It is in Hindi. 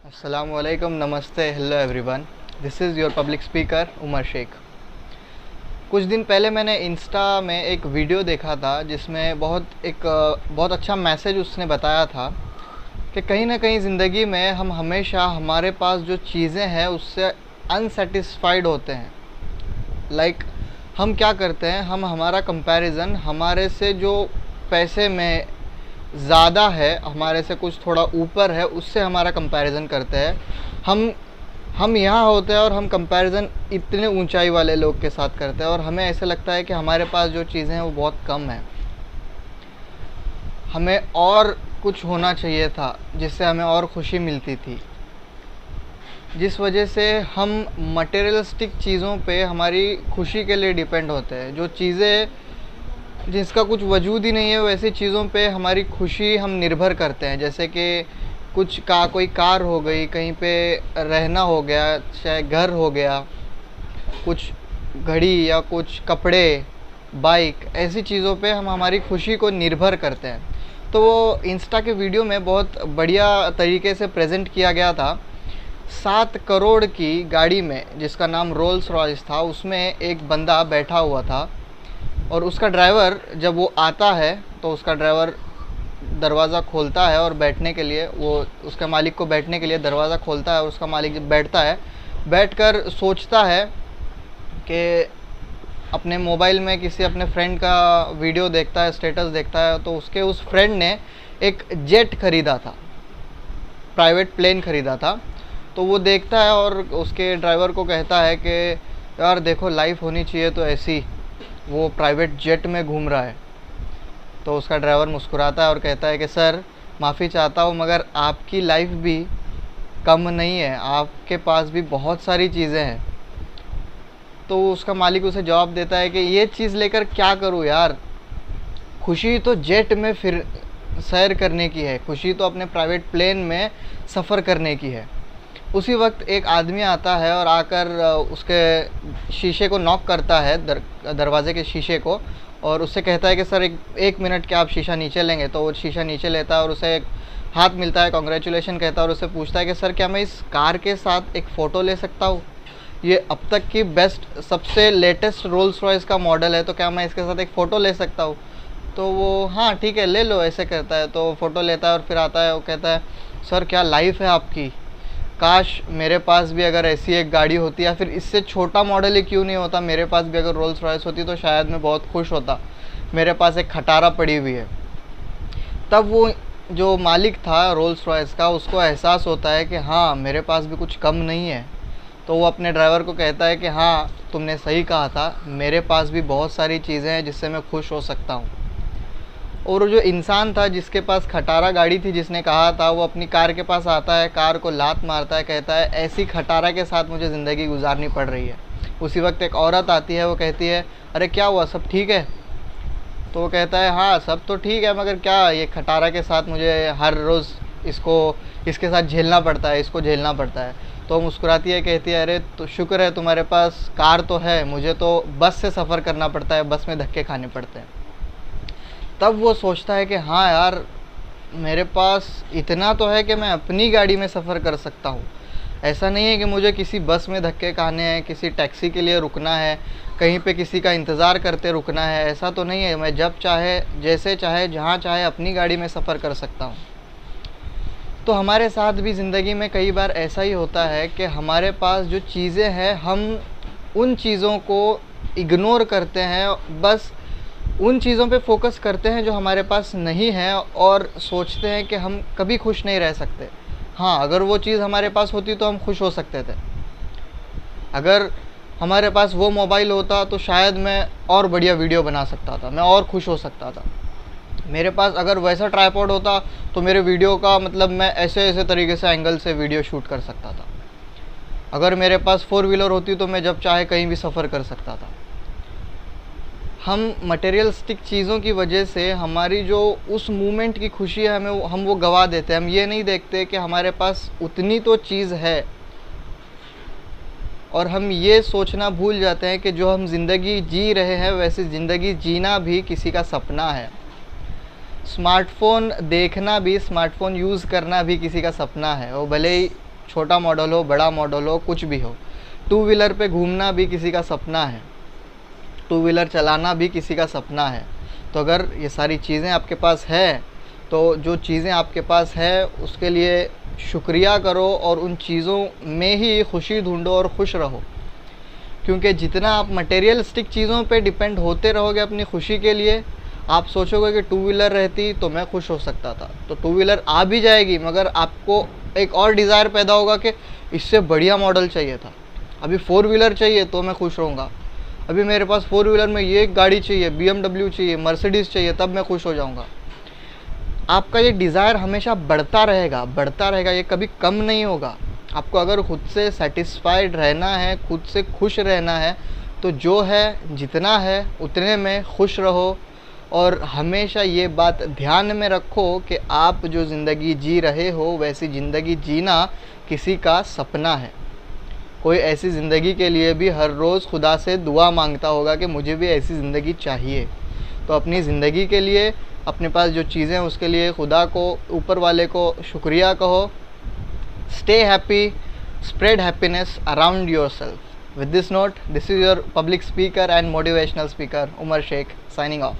अस्सलामुअलैकुम, नमस्ते, hello everyone. This is your public speaker Umar Shaikh. कुछ दिन पहले मैंने इंस्टा में एक वीडियो देखा था जिसमें बहुत अच्छा मैसेज उसने बताया था कि कहीं ना कहीं ज़िंदगी में हम हमेशा हमारे पास जो चीज़ें हैं उससे अनसेटिस्फाइड होते हैं। हम क्या करते हैं, हम हमारा कंपैरिजन हमारे से जो पैसे में ज़्यादा है, हमारे से कुछ थोड़ा ऊपर है, उससे हमारा कंपैरिजन करते हैं। हम यहाँ होते हैं और हम कंपैरिजन इतने ऊंचाई वाले लोग के साथ करते हैं और हमें ऐसे लगता है कि हमारे पास जो चीज़ें हैं वो बहुत कम है। हमें और कुछ होना चाहिए था जिससे हमें और खुशी मिलती थी, जिस वजह से हम मटेरियलिस्टिक चीज़ों पे हमारी खुशी के लिए डिपेंड होते हैं। जो चीज़ें जिसका कुछ वजूद ही नहीं है वैसी चीज़ों पे हमारी खुशी हम निर्भर करते हैं। जैसे कि कोई कार हो गई, कहीं पे रहना हो गया, चाहे घर हो गया, कुछ घड़ी या कुछ कपड़े, बाइक, ऐसी चीज़ों पे हम हमारी खुशी को निर्भर करते हैं। तो वो इंस्टा के वीडियो में बहुत बढ़िया तरीके से प्रेजेंट किया गया था। 7 करोड़ की गाड़ी में, जिसका नाम रोल्स रॉयस था, उसमें एक बंदा बैठा हुआ था और उसका ड्राइवर जब वो आता है तो उसका ड्राइवर दरवाज़ा खोलता है और बैठने के लिए वो उसके मालिक को बैठने के लिए दरवाज़ा खोलता है। और उसका मालिक जब बैठता है, बैठकर सोचता है कि अपने मोबाइल में किसी अपने फ्रेंड का वीडियो देखता है, स्टेटस देखता है, तो उसके उस फ्रेंड ने एक जेट ख़रीदा था, प्राइवेट प्लेन ख़रीदा था। तो वो देखता है और उसके ड्राइवर को कहता है कि यार देखो, लाइफ होनी चाहिए तो ऐसी, वो प्राइवेट जेट में घूम रहा है। तो उसका ड्राइवर मुस्कुराता है और कहता है कि सर, माफ़ी चाहता हूँ मगर आपकी लाइफ भी कम नहीं है, आपके पास भी बहुत सारी चीज़ें हैं। तो उसका मालिक उसे जवाब देता है कि ये चीज़ लेकर क्या करूँ यार, खुशी तो जेट में फिर सैर करने की है, खुशी तो अपने प्राइवेट प्लेन में सफ़र करने की है। उसी वक्त एक आदमी आता है और आकर उसके शीशे को नॉक करता है, दरवाज़े के शीशे को, और उससे कहता है कि सर एक मिनट, क्या आप शीशा नीचे लेंगे? तो वो शीशा नीचे लेता है और उसे एक हाथ मिलता है, कॉन्ग्रेचुलेशन कहता है और उससे पूछता है कि सर, क्या मैं इस कार के साथ एक फ़ोटो ले सकता हूँ? ये अब तक की बेस्ट, सबसे लेटेस्ट रोल्स रॉयस का मॉडल है, तो क्या मैं इसके साथ एक फ़ोटो ले सकता हूँ? तो वो हाँ ठीक है, ले लो, ऐसे करता है। तो फ़ोटो लेता है और फिर आता है, वो कहता है सर, क्या लाइफ है आपकी, काश मेरे पास भी अगर ऐसी एक गाड़ी होती, या फिर इससे छोटा मॉडल ही क्यों नहीं होता, मेरे पास भी अगर रोल्स रॉयस होती तो शायद मैं बहुत खुश होता। मेरे पास एक खटारा पड़ी हुई है। तब वो जो मालिक था रोल्स रॉयस का, उसको एहसास होता है कि हाँ, मेरे पास भी कुछ कम नहीं है। तो वो अपने ड्राइवर को कहता है कि हाँ, तुमने सही कहा था, मेरे पास भी बहुत सारी चीज़ें हैं जिससे मैं खुश हो सकता हूँ। और वो जो इंसान था जिसके पास खटारा गाड़ी थी, जिसने कहा था, वो अपनी कार के पास आता है, कार को लात मारता है, कहता है ऐसी खटारा के साथ मुझे ज़िंदगी गुजारनी पड़ रही है। उसी वक्त एक औरत आती है, वो कहती है अरे क्या हुआ, सब ठीक है? तो वो कहता है हाँ सब तो ठीक है, मगर क्या ये खटारा के साथ मुझे हर रोज़ इसके साथ झेलना पड़ता है, इसको झेलना पड़ता है। तो मुस्कुराती है, कहती है अरे तो शुक्र है तुम्हारे पास कार तो है, मुझे तो बस से सफ़र करना पड़ता है, बस में धक्के खाने पड़ते हैं। तब वो सोचता है कि हाँ यार, मेरे पास इतना तो है कि मैं अपनी गाड़ी में सफ़र कर सकता हूँ। ऐसा नहीं है कि मुझे किसी बस में धक्के खाने हैं, किसी टैक्सी के लिए रुकना है, कहीं पे किसी का इंतज़ार करते रुकना है, ऐसा तो नहीं है। मैं जब चाहे, जैसे चाहे, जहाँ चाहे अपनी गाड़ी में सफ़र कर सकता हूँ। तो हमारे साथ भी ज़िंदगी में कई बार ऐसा ही होता है कि हमारे पास जो चीज़ें हैं, हम उन चीज़ों को इग्नोर करते हैं, बस उन चीज़ों पे फोकस करते हैं जो हमारे पास नहीं है, और सोचते हैं कि हम कभी खुश नहीं रह सकते। हाँ, अगर वो चीज़ हमारे पास होती तो हम खुश हो सकते थे। अगर हमारे पास वो मोबाइल होता तो शायद मैं और बढ़िया वीडियो बना सकता था, मैं और खुश हो सकता था। मेरे पास अगर वैसा ट्राइपॉड होता तो मेरे वीडियो का मतलब मैं ऐसे ऐसे तरीके से एंगल से वीडियो शूट कर सकता था। अगर मेरे पास 4 व्हीलर होती तो मैं जब चाहे कहीं भी सफ़र कर सकता था। हम मटेरियलिस्टिक चीज़ों की वजह से हमारी जो उस मोमेंट की खुशी है, हम वो गवा देते हैं। हम ये नहीं देखते कि हमारे पास उतनी तो चीज़ है, और हम ये सोचना भूल जाते हैं कि जो हम ज़िंदगी जी रहे हैं वैसे ज़िंदगी जीना भी किसी का सपना है। स्मार्टफ़ोन देखना भी, स्मार्टफ़ोन यूज़ करना भी किसी का सपना है। वो भले ही छोटा मॉडल हो, बड़ा मॉडल हो, कुछ भी हो। टू व्हीलर पे घूमना भी किसी का सपना है, टू व्हीलर चलाना भी किसी का सपना है। तो अगर ये सारी चीज़ें आपके पास है, तो जो चीज़ें आपके पास है उसके लिए शुक्रिया करो और उन चीज़ों में ही खुशी ढूंढो और खुश रहो। क्योंकि जितना आप मटेरियलिस्टिक चीज़ों पे डिपेंड होते रहोगे अपनी खुशी के लिए, आप सोचोगे कि टू व्हीलर रहती तो मैं खुश हो सकता था। तो टू व्हीलर आ भी जाएगी, मगर आपको एक और डिज़ायर पैदा होगा कि इससे बढ़िया मॉडल चाहिए था। अभी फोर व्हीलर चाहिए तो मैं खुश रहूँगा, अभी मेरे पास फोर व्हीलर में ये गाड़ी चाहिए, BMW चाहिए, मर्सिडीज़ चाहिए, तब मैं खुश हो जाऊँगा। आपका ये डिज़ायर हमेशा बढ़ता रहेगा, ये कभी कम नहीं होगा। आपको अगर खुद से सेटिस्फाइड रहना है, खुद से खुश रहना है, तो जो है जितना है उतने में खुश रहो। और हमेशा ये बात ध्यान में रखो कि आप जो ज़िंदगी जी रहे हो वैसी ज़िंदगी जीना किसी का सपना है। कोई ऐसी ज़िंदगी के लिए भी हर रोज़ खुदा से दुआ मांगता होगा कि मुझे भी ऐसी ज़िंदगी चाहिए। तो अपनी ज़िंदगी के लिए, अपने पास जो चीज़ें उसके लिए खुदा को, ऊपर वाले को शुक्रिया कहो। Stay happy, spread happiness around yourself. With this note, this is your public speaker and motivational speaker, Umar Sheikh, signing off.